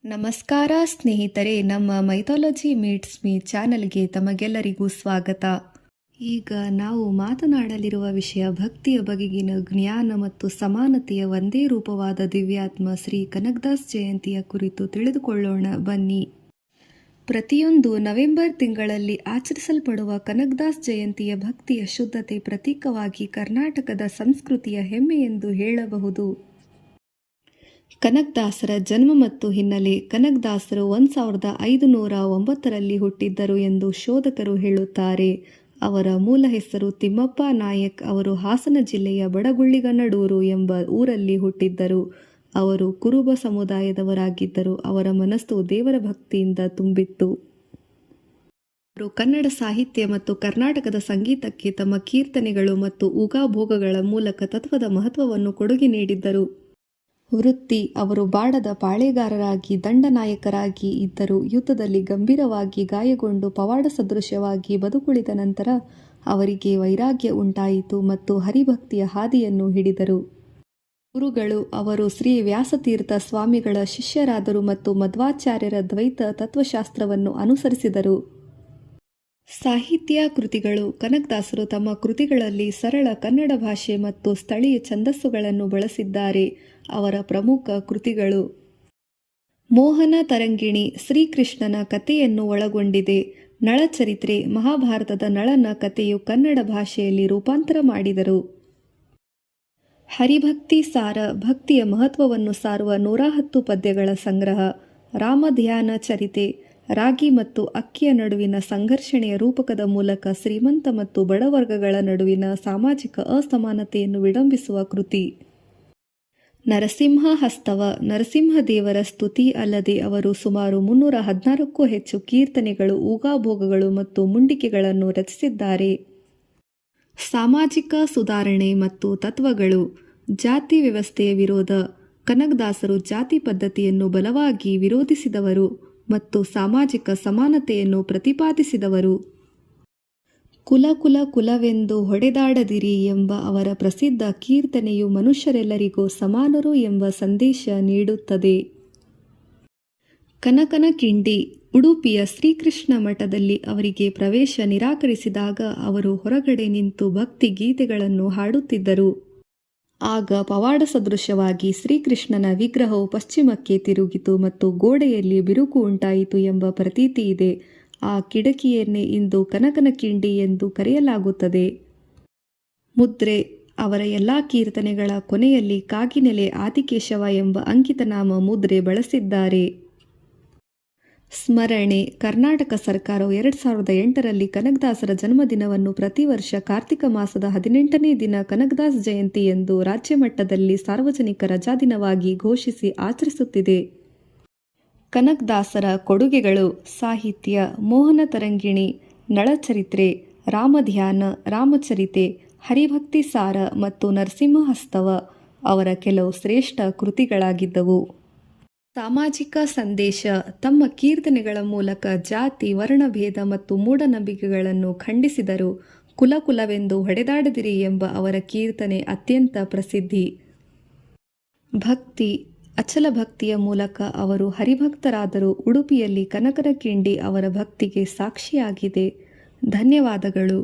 ನಮಸ್ಕಾರ ಸ್ನೇಹಿತರೆ, ನಮ್ಮ ಮೈಥಾಲಜಿ ಮೀಟ್ಸ್ ಮೀ ಚಾನೆಲ್ಗೆ ತಮಗೆಲ್ಲರಿಗೂ ಸ್ವಾಗತ. ಈಗ ನಾವು ಮಾತನಾಡಲಿರುವ ವಿಷಯ ಭಕ್ತಿಯ ಬಗೆಗಿನ ಜ್ಞಾನ ಮತ್ತು ಸಮಾನತೆಯ ಒಂದೇ ರೂಪವಾದ ದಿವ್ಯಾತ್ಮ ಶ್ರೀ ಕನಕದಾಸ್ ಜಯಂತಿಯ ಕುರಿತು ತಿಳಿದುಕೊಳ್ಳೋಣ ಬನ್ನಿ. ಪ್ರತಿಯೊಂದು ನವೆಂಬರ್ ತಿಂಗಳಲ್ಲಿ ಆಚರಿಸಲ್ಪಡುವ ಕನಕದಾಸ್ ಜಯಂತಿಯ ಭಕ್ತಿಯ ಶುದ್ಧತೆ ಪ್ರತೀಕವಾಗಿ ಕರ್ನಾಟಕದ ಸಂಸ್ಕೃತಿಯ ಹೆಮ್ಮೆ ಎಂದು ಹೇಳಬಹುದು. ಕನಕದಾಸರ ಜನ್ಮ ಮತ್ತು ಹಿನ್ನೆಲೆ. ಕನಕದಾಸರು 1509 ಹುಟ್ಟಿದ್ದರು ಎಂದು ಶೋಧಕರು ಹೇಳುತ್ತಾರೆ. ಅವರ ಮೂಲ ಹೆಸರು ತಿಮ್ಮಪ್ಪ ನಾಯಕ್. ಅವರು ಹಾಸನ ಜಿಲ್ಲೆಯ ಬಡಗುಳ್ಳಿಗನಡೂರು ಎಂಬ ಊರಲ್ಲಿ ಹುಟ್ಟಿದ್ದರು. ಅವರು ಕುರುಬ ಸಮುದಾಯದವರಾಗಿದ್ದರು. ಅವರ ಮನಸ್ಸು ದೇವರ ಭಕ್ತಿಯಿಂದ ತುಂಬಿತ್ತು. ಅವರು ಕನ್ನಡ ಸಾಹಿತ್ಯ ಮತ್ತು ಕರ್ನಾಟಕದ ಸಂಗೀತಕ್ಕೆ ತಮ್ಮ ಕೀರ್ತನೆಗಳು ಮತ್ತು ಊಗಾಭೋಗಗಳ ಮೂಲಕ ತತ್ವದ ಮಹತ್ವವನ್ನು ಕೊಡುಗೆ ನೀಡಿದ್ದರು. ವೃತ್ತಿ: ಅವರು ಬಾಡದ ಪಾಳೆಗಾರರಾಗಿ ದಂಡನಾಯಕರಾಗಿ ಇದ್ದರು. ಯುದ್ಧದಲ್ಲಿ ಗಂಭೀರವಾಗಿ ಗಾಯಗೊಂಡು ಪವಾಡ ಸದೃಶವಾಗಿ ಬದುಕುಳಿದ ನಂತರ ಅವರಿಗೆ ವೈರಾಗ್ಯ ಉಂಟಾಯಿತು ಮತ್ತು ಹರಿಭಕ್ತಿಯ ಹಾದಿಯನ್ನು ಹಿಡಿದರು. ಗುರುಗಳು: ಅವರು ಶ್ರೀ ವ್ಯಾಸತೀರ್ಥ ಸ್ವಾಮಿಗಳ ಶಿಷ್ಯರಾದರು ಮತ್ತು ಮಧ್ವಾಚಾರ್ಯರ ದ್ವೈತ ತತ್ವಶಾಸ್ತ್ರವನ್ನು ಅನುಸರಿಸಿದರು. ಸಾಹಿತ್ಯ ಕೃತಿಗಳು: ಕನಕದಾಸರು ತಮ್ಮ ಕೃತಿಗಳಲ್ಲಿ ಸರಳ ಕನ್ನಡ ಭಾಷೆ ಮತ್ತು ಸ್ಥಳೀಯ ಛಂದಸ್ಸುಗಳನ್ನು ಬಳಸಿದ್ದಾರೆ. ಅವರ ಪ್ರಮುಖ ಕೃತಿಗಳು: ಮೋಹನ ತರಂಗಿಣಿ ಶ್ರೀಕೃಷ್ಣನ ಕಥೆಯನ್ನು ಒಳಗೊಂಡಿದೆ. ನಳಚರಿತ್ರೆ ಮಹಾಭಾರತದ ನಳನ ಕಥೆಯು ಕನ್ನಡ ಭಾಷೆಯಲ್ಲಿ ರೂಪಾಂತರ ಮಾಡಿದರು. ಹರಿಭಕ್ತಿ ಸಾರ ಭಕ್ತಿಯ ಮಹತ್ವವನ್ನು ಸಾರುವ 110 ಪದ್ಯಗಳ ಸಂಗ್ರಹ. ರಾಮಧ್ಯಾನ ಚರಿತೆ ರಾಗಿ ಮತ್ತು ಅಕ್ಕಿಯ ನಡುವಿನ ಸಂಘರ್ಷಣೆಯ ರೂಪಕದ ಮೂಲಕ ಶ್ರೀಮಂತ ಮತ್ತು ಬಡವರ್ಗಗಳ ನಡುವಿನ ಸಾಮಾಜಿಕ ಅಸಮಾನತೆಯನ್ನು ವಿಡಂಬಿಸುವ ಕೃತಿ. ನರಸಿಂಹ ಹಸ್ತವ ನರಸಿಂಹದೇವರ ಸ್ತುತಿ ಅಲ್ಲದೆ ಅವರು ಸುಮಾರು 316ಕ್ಕೂ ಹೆಚ್ಚು ಕೀರ್ತನೆಗಳು, ಊಗಾಭೋಗಗಳು ಮತ್ತು ಮುಂಡಿಕೆಗಳನ್ನು ರಚಿಸಿದ್ದಾರೆ. ಸಾಮಾಜಿಕ ಸುಧಾರಣೆ ಮತ್ತು ತತ್ವಗಳು: ಜಾತಿ ವ್ಯವಸ್ಥೆಯ ವಿರೋಧ. ಕನಕದಾಸರು ಜಾತಿ ಪದ್ಧತಿಯನ್ನು ಬಲವಾಗಿ ವಿರೋಧಿಸಿದವರು ಮತ್ತು ಸಾಮಾಜಿಕ ಸಮಾನತೆಯನ್ನು ಪ್ರತಿಪಾದಿಸಿದವರು. ಕುಲ ಕುಲ ಕುಲವೆಂದು ಹೊಡೆದಾಡದಿರಿ ಎಂಬ ಅವರ ಪ್ರಸಿದ್ಧ ಕೀರ್ತನೆಯು ಮನುಷ್ಯರೆಲ್ಲರಿಗೂ ಸಮಾನರು ಎಂಬ ಸಂದೇಶ ನೀಡುತ್ತದೆ. ಕನಕನ ಕಿಂಡಿ ಉಡುಪಿಯ ಶ್ರೀಕೃಷ್ಣ ಮಠದಲ್ಲಿ ಅವರಿಗೆ ಪ್ರವೇಶ ನಿರಾಕರಿಸಿದಾಗ ಅವರು ಹೊರಗಡೆ ನಿಂತು ಭಕ್ತಿ ಗೀತೆಗಳನ್ನು ಹಾಡುತ್ತಿದ್ದರು. ಆಗ ಪವಾಡ ಸದೃಶವಾಗಿ ಶ್ರೀಕೃಷ್ಣನ ವಿಗ್ರಹವು ಪಶ್ಚಿಮಕ್ಕೆ ತಿರುಗಿತು ಮತ್ತು ಗೋಡೆಯಲ್ಲಿ ಬಿರುಕು ಉಂಟಾಯಿತು ಎಂಬ ಪ್ರತೀತಿ ಇದೆ. ಆ ಕಿಡಕಿಯನ್ನೇ ಇಂದು ಕನಕನ ಕಿಂಡಿ ಎಂದು ಕರೆಯಲಾಗುತ್ತದೆ. ಮುದ್ರೆ: ಅವರ ಎಲ್ಲ ಕೀರ್ತನೆಗಳ ಕೊನೆಯಲ್ಲಿ ಕಾಗಿನೆಲೆ ಆದಿಕೇಶವ ಎಂಬ ಅಂಕಿತನಾಮ ಮುದ್ರೆ ಬಳಸಿದ್ದಾರೆ. ಸ್ಮರಣೆ: ಕರ್ನಾಟಕ ಸರ್ಕಾರವು 2008ರಲ್ಲಿ ಕನಕದಾಸರ ಜನ್ಮದಿನವನ್ನು ಪ್ರತಿ ವರ್ಷ ಕಾರ್ತಿಕ ಮಾಸದ 18ನೇ ದಿನ ಕನಕದಾಸ್ ಜಯಂತಿ ಎಂದು ರಾಜ್ಯಮಟ್ಟದಲ್ಲಿ ಸಾರ್ವಜನಿಕ ರಜಾದಿನವಾಗಿ ಘೋಷಿಸಿ ಆಚರಿಸುತ್ತಿದೆ. ಕನಕದಾಸರ ಕೊಡುಗೆಗಳು: ಸಾಹಿತ್ಯ: ಮೋಹನ ತರಂಗಿಣಿ, ನಳಚರಿತ್ರೆ, ರಾಮಧ್ಯಾನ, ರಾಮಚರಿತೆ, ಹರಿಭಕ್ತಿ ಸಾರ ಮತ್ತು ನರಸಿಂಹ ಹಸ್ತವ ಅವರ ಕೆಲವು ಶ್ರೇಷ್ಠ ಕೃತಿಗಳಾಗಿದ್ದವು. ಸಾಮಾಜಿಕ ಸಂದೇಶ: ತಮ್ಮ ಕೀರ್ತನೆಗಳ ಮೂಲಕ ಜಾತಿ, ವರ್ಣಭೇದ ಮತ್ತು ಮೂಢನಂಬಿಕೆಗಳನ್ನು ಖಂಡಿಸಿದರು. ಕುಲ ಕುಲವೆಂದು ಹೊಡೆದಾಡದಿರಿ ಎಂಬ ಅವರ ಕೀರ್ತನೆ ಅತ್ಯಂತ ಪ್ರಸಿದ್ಧಿ. ಭಕ್ತಿ: ಅಚಲ ಭಕ್ತಿಯ ಮೂಲಕ ಅವರು ಹರಿಭಕ್ತರಾದರು. ಉಡುಪಿಯಲ್ಲಿ ಕನಕನ ಕಿಂಡಿ ಅವರ ಭಕ್ತಿಗೆ ಸಾಕ್ಷಿಯಾಗಿದೆ. ಧನ್ಯವಾದಗಳು.